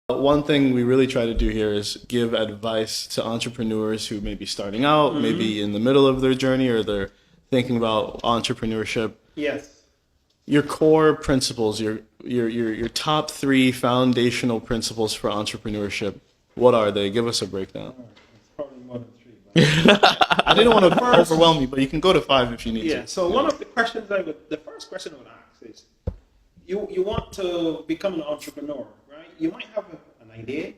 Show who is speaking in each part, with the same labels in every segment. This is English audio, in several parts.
Speaker 1: One thing we really try to do here is give advice to entrepreneurs who may be starting out, maybe in the middle of their journey, or they're thinking about entrepreneurship.
Speaker 2: Yes.
Speaker 1: Your core principles, your top 3 foundational principles for entrepreneurship. What are they? Give us a breakdown.
Speaker 2: It's probably more than 3. But
Speaker 1: I didn't want to overwhelm you, but you can go to 5 if you need to.
Speaker 2: So one of the questions the first question I would ask is, you want to become an entrepreneur, right? You might have an idea,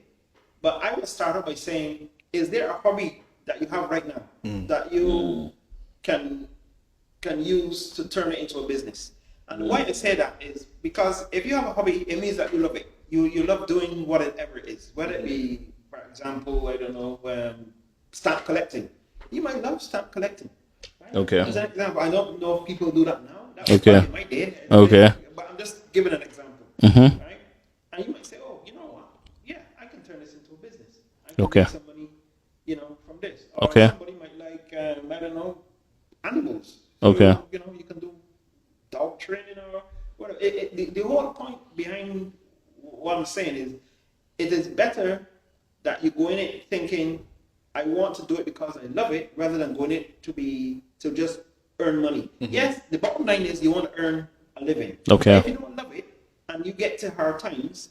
Speaker 2: but I would start off by saying, is there a hobby that you have right now that you can use to turn it into a business? And why I say that is because if you have a hobby, it means that you love it. You love doing whatever it is, whether it be, for example, I don't know, stamp collecting. You might love stamp collecting. Right?
Speaker 1: Okay.
Speaker 2: As an example, I don't know if people do that now. That
Speaker 1: Okay.
Speaker 2: was my day.
Speaker 1: Okay.
Speaker 2: But I'm just giving an example. Right? And you might say, oh, you know what? Yeah, I can turn this into a business. I can make some money, from this. Or somebody might like, I don't know, animals.
Speaker 1: Okay.
Speaker 2: You can do dog training or whatever. The whole point behind what I'm saying is, it is better that you go in it thinking, I want to do it because I love it, rather than going it to just earn money. Yes, the bottom line is you want to earn a living.
Speaker 1: Okay.
Speaker 2: If you don't love it and you get to hard times,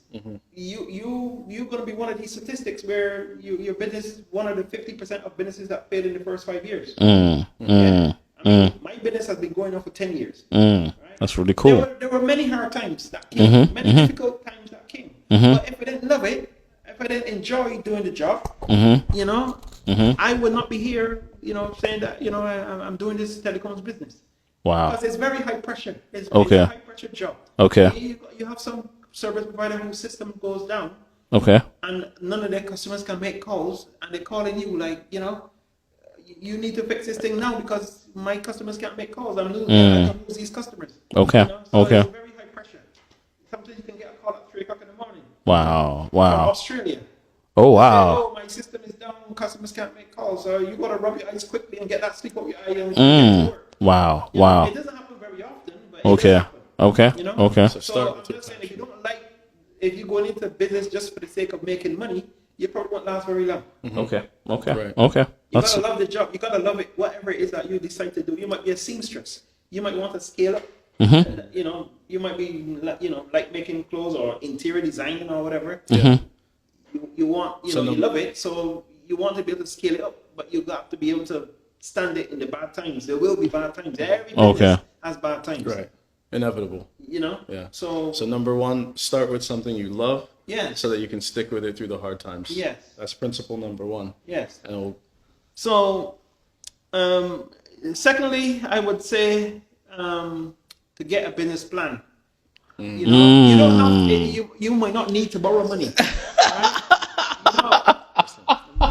Speaker 2: you're going to be one of these statistics where your business is one of the 50% of businesses that failed in the first 5 years. My business has been going on for 10 years. Right?
Speaker 1: That's really cool.
Speaker 2: There were many hard times that came, many difficult times that came. But if I didn't love it, if I didn't enjoy doing the job, I would not be here, saying that, I'm doing this telecoms business.
Speaker 1: Wow.
Speaker 2: Because it's very high pressure. It's a high pressure job.
Speaker 1: Okay.
Speaker 2: You have some service provider whose system goes down.
Speaker 1: Okay.
Speaker 2: And none of their customers can make calls, and they're calling you like, you need to fix this thing now because my customers can't make calls. I can lose these customers.
Speaker 1: Okay.
Speaker 2: So
Speaker 1: Okay.
Speaker 2: it's very high pressure. Sometimes you can get a call at 3 o'clock in the morning.
Speaker 1: Wow.
Speaker 2: From Australia.
Speaker 1: Oh, wow.
Speaker 2: Say, oh, my system is down. Customers can't make calls. So you got to rub your eyes quickly and get that sleep up your eye and get to work.
Speaker 1: Wow.
Speaker 2: It doesn't happen very often, but it does happen.
Speaker 1: Okay. Okay.
Speaker 2: So I'm just saying, if you're going into business just for the sake of making money, you probably won't last very long.
Speaker 1: Okay. Okay.
Speaker 2: Right.
Speaker 1: Okay.
Speaker 2: You gotta love the job. You gotta love it. Whatever it is that you decide to do, you might be a seamstress. You might want to scale up. You might be, like making clothes or interior designing or whatever. You want, you love it, so you want to be able to scale it up, but you got to be able to stand it in the bad times. There will be bad times. Every business has bad times.
Speaker 1: Right. Inevitable.
Speaker 2: Yeah. So
Speaker 1: number 1, start with something you love.
Speaker 2: Yeah.
Speaker 1: So that you can stick with it through the hard times.
Speaker 2: Yes.
Speaker 1: That's principle number 1.
Speaker 2: Yes.
Speaker 1: So,
Speaker 2: secondly, I would say to get a business plan. You don't have to, you might not need to borrow money.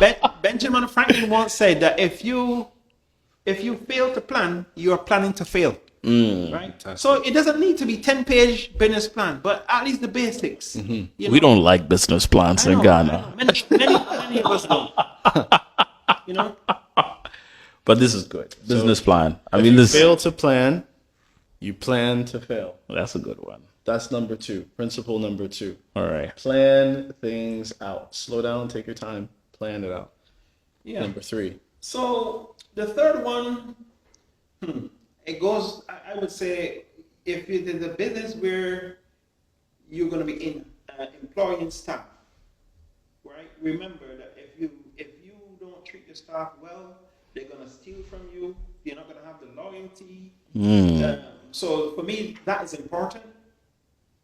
Speaker 2: Right? Benjamin Franklin once said that if you fail to plan, you are planning to fail. Right?
Speaker 1: Fantastic.
Speaker 2: So it doesn't need to be 10-page business plan, but at least the basics.
Speaker 1: We don't like business plans in Ghana.
Speaker 2: Many of us don't.
Speaker 1: But this is good. Business plan. I mean, this. Fail to plan, you plan to fail. That's a good one. That's number 2. Principle number 2. All right. Plan things out. Slow down. Take your time. Plan it out.
Speaker 2: Yeah.
Speaker 1: Number 3.
Speaker 2: So the third one, it goes. I would say if it is a business where you're going to be employing staff, right? Remember that if you don't treat your staff well, they're going to steal from you. You're not going to have the loyalty. So for me, that is important.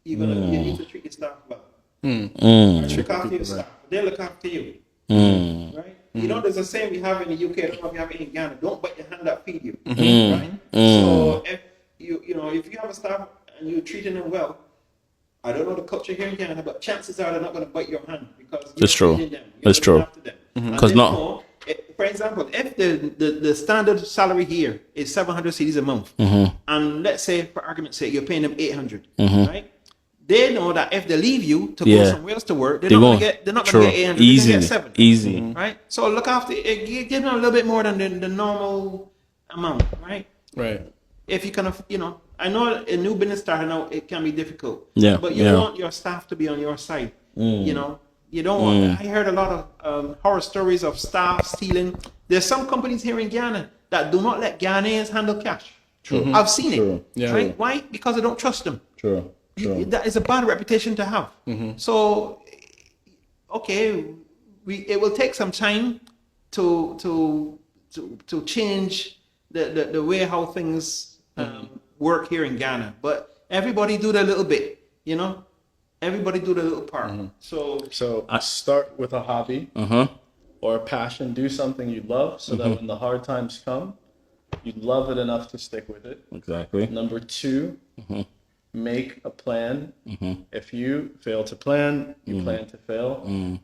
Speaker 2: You need to treat your staff well. Look after your staff. They look after you. Right? There's a saying we have in the UK. I don't know if you have it in Ghana. Don't bite your hand that feed you. Right? So if if you have a staff and you're treating them well, I don't know the culture here in Ghana, but chances are they're not going to bite your hand because you're feeding them.
Speaker 1: That's true.
Speaker 2: Because for example, if the standard salary here is 700 cedis a month, and let's say for argument's sake you're paying them 800, right? They know that if they leave you to go somewhere else to work, they're not going to get 800. Easy, they're going to get 7. Right? So look after it. Give them a little bit more than the normal amount, right?
Speaker 1: Right.
Speaker 2: If you kind of, I know a new business starting out, it can be difficult.
Speaker 1: Yeah.
Speaker 2: But you want your staff to be on your side. You don't. I heard a lot of horror stories of staff stealing. There's some companies here in Ghana that do not let Ghanaians handle cash.
Speaker 1: True.
Speaker 2: I've seen it.
Speaker 1: Yeah.
Speaker 2: Right? Why? Because they don't trust them.
Speaker 1: True.
Speaker 2: That is a bad reputation to have. So, okay, it will take some time to change the way how things work here in Ghana. But everybody do their little bit, you know. Everybody do their little part. So
Speaker 1: I start with a hobby or a passion. Do something you love, so that when the hard times come, you love it enough to stick with it.
Speaker 3: Exactly.
Speaker 1: Number 2, make a plan. If you fail to plan, you plan to fail.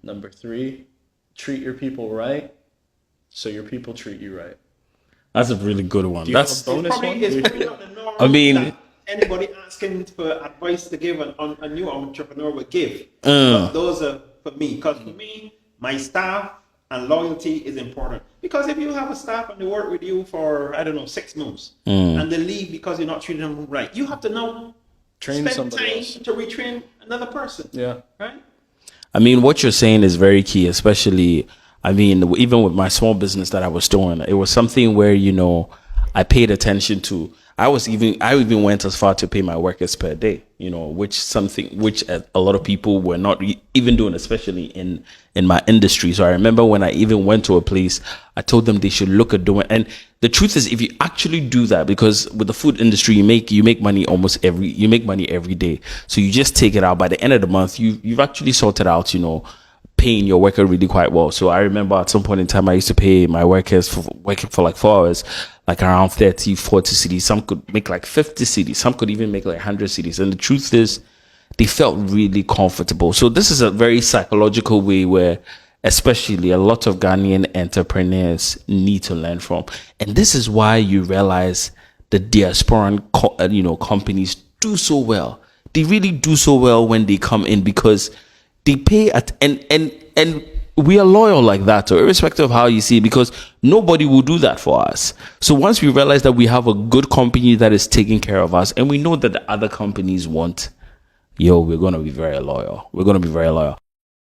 Speaker 1: Number 3, treat your people right, so your people treat you right.
Speaker 3: That's a really good one.
Speaker 1: That's
Speaker 3: That's
Speaker 1: a bonus one.
Speaker 2: it's probably not the norm.
Speaker 3: I mean-
Speaker 2: that anybody asking for advice to give a new entrepreneur would give. But those are for me, because for me, my staff and loyalty is important. Because if you have a staff and they work with you for, I don't know, 6 months, and they leave because you're not treating them right, you have to now
Speaker 1: Train
Speaker 2: spend
Speaker 1: somebody
Speaker 2: time
Speaker 1: else.
Speaker 2: to retrain another person.
Speaker 1: Yeah.
Speaker 2: Right?
Speaker 3: I mean, what you're saying is very key, especially, I mean, even with my small business that I was doing, it was something where, you know, I paid attention to. I even went as far to pay my workers per day, you know, which a lot of people were not even doing, especially in my industry. So I remember when I even went to a place, I told them they should look at doing. And the truth is, if you actually do that, because with the food industry, you make money every day. So you just take it out. By the end of the month, you've actually sorted out, you know, paying your worker really quite well. So I remember at some point in time, I used to pay my workers for working for like 4 hours, like around 30, 40 cedis. Some could make like 50 cedis. Some could even make like 100 cedis. And the truth is, they felt really comfortable. So this is a very psychological way where especially a lot of Ghanaian entrepreneurs need to learn from. And this is why you realize the diasporan, companies do so well. They really do so well when they come in, because they pay and we are loyal like that, so irrespective of how you see it, because nobody will do that for us. So once we realize that we have a good company that is taking care of us, and we know that the other companies won't, we're going to be very loyal.